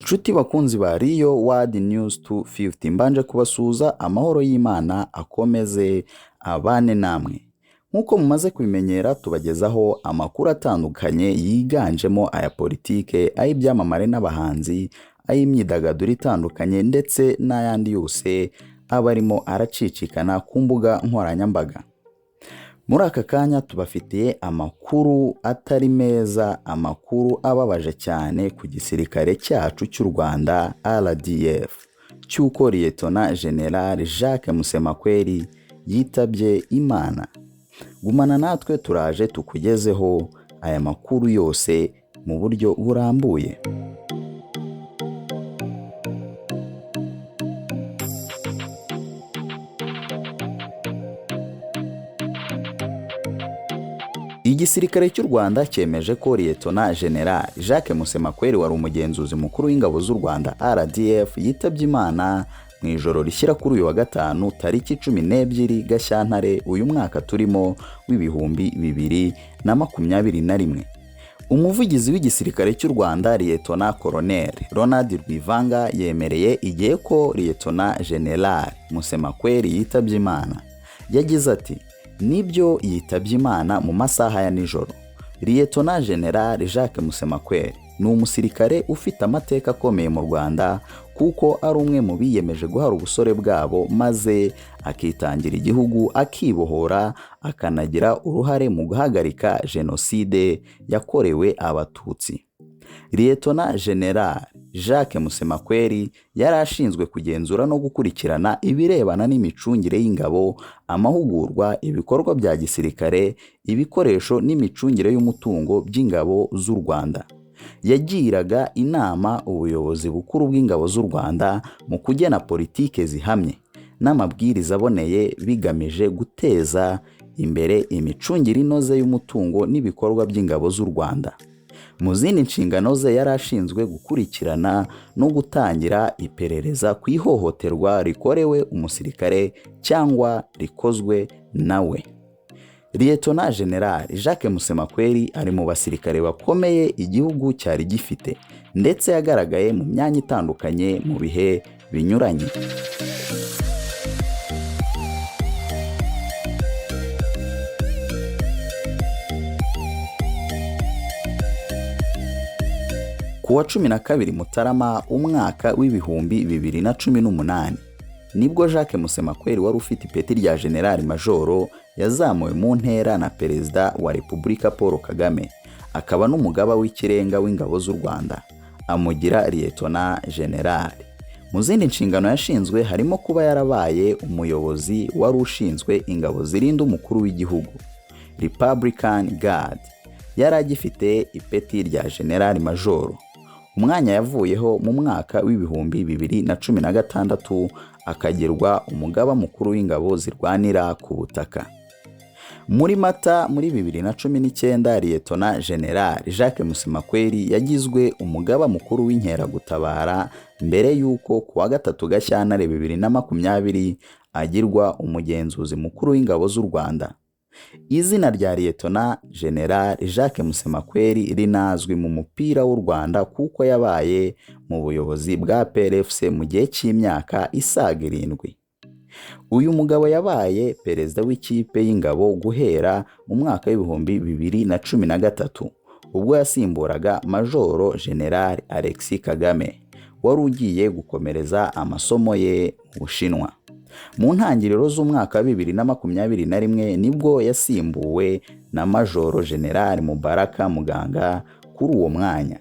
Nshuti bakunzi ba Rio World News 250, mbanje kubasuza amahoro y'Imana akomeze abane namwe. Nkuko mumaze kubimenyera tubagezaho amakuru atandukanye yiganjemo aya politike, ay'ibyamamare n'abahanzi, ay'imyidagaduro itandukanye ndetse n'ayandi yose abarimo aracicikana ku mbuga nkoranyambaga. Muri aka kanya tubafitiye amakuru atari meza, amakuru ababaje cyane ku gisirikare cyacu cy'u Rwanda RDF cy'uko Gen Jacques Musemakweli yitabye Imana. Gumana natwe turaje tukugezeho aya makuru yose mu buryo burambuye. Igisirikare cy'u Rwanda cyemeje ko Gen Jacques Musemakweri wari umugenzuzi mukuru w'ingabo z'u Rwanda RDF yitabye Imana mu ijoro rishyira kuri uyu wa gatanu tariki 12 Gashyantare uyu mwaka turimo w'ibihumbi 2021. Umuvugizi w'igisirikare cy'u Rwanda Colonel Ronald Rwivanga yemereye igihe ko Gen Musemakweri yitabye Imana. Yagize ati nibyo yitabye Imana mu masaha ya nijoro. Gen Jacques Musemakweri ni umusirikare ufite amateka akomeye mu Rwanda kuko ari umwe mu biyemeje guhara ubusore bwabo maze akitangira igihugu, akibohora, akanagira uruhare mu guhagarika jenoside yakorewe Abatutsi. Gen Jacques Musemakweri yari ashinzwe kugenzura no gukurikirana ibirebana n'imicungire y'ingabo, amahugurwa, ibikorwa bya gisirikare, ibikoresho n'imicungire y'umutungo by'ingabo z'u Rwanda. Yagiraga inama ubuyobozi bukuru bw'ingabo z'u Rwanda mu kugena politike zihamye n'amabwiriza aboneye bigamije guteza imbere imicungire inoze y'umutungo n'ibikorwa by'ingabo z'u Rwanda. Mu zindi nshingano ze yari ashinzwe gukurikirana no gutangira iperereza ku ihohoterwa rikorewe umusirikare cyangwa rikozwe nawe. Gen Jacques Musemakweri ari mu basirikare bakomeye igihugu cyari gifite ndetse yagaragaye mu myanya itandukanye mu bihe binyuranye. Kuwa 12 Mutarama umwaka w'ibihumbi 2018 nibwo Jacques Musemakweri wari ufite ipeti rya General Majoro yazamuwe mu ntera na Perezida wa Repubulika Paul Kagame, akaba n'umugaba w'ikirenga w'ingabo z'u Rwanda, amugira General. Mu zindi nshingano yashinzwe harimo kuba yarabaye umuyobozi wari ushinzwe ingabo zirinda umukuru w'igihugu, Republican Guard. Yari agifite ipeti rya General Majoro. Umwanya yavuyeho mu mwaka w'ibihumbi 2016 akagirwa umugaba mukuru w'ingabo zirwanira ku butaka. Muri Mata muri 2019 Gen Jacques Musemakweri yagizwe umugaba mukuru w'inkeragutabara mbere y'uko kuwa 3 Gashyantare 2020 agirwa umugenzuzi mukuru w'ingabo z'u Rwanda. Izina rya Gen Jacques Musemakweri rinazwi mu mupira w'u Rwanda kuko yabaye mu buyobozi bwa PRFC mu gihe cy'imyaka isaga 7. Uyu mugabo yabaye perezida w'ikipe y'ingabo guhera mu mwaka w'ibihumbi 2013 ubwo yasimburaga Majoro General Alexis Kagame wari ugiye gukomereza amasomo ye mu Bushinwa. Mu ntangiriro z'umwaka 2021 nibwo yasimbuwe na Majoro General Mubaraka Muganga kuri uwo mwanya.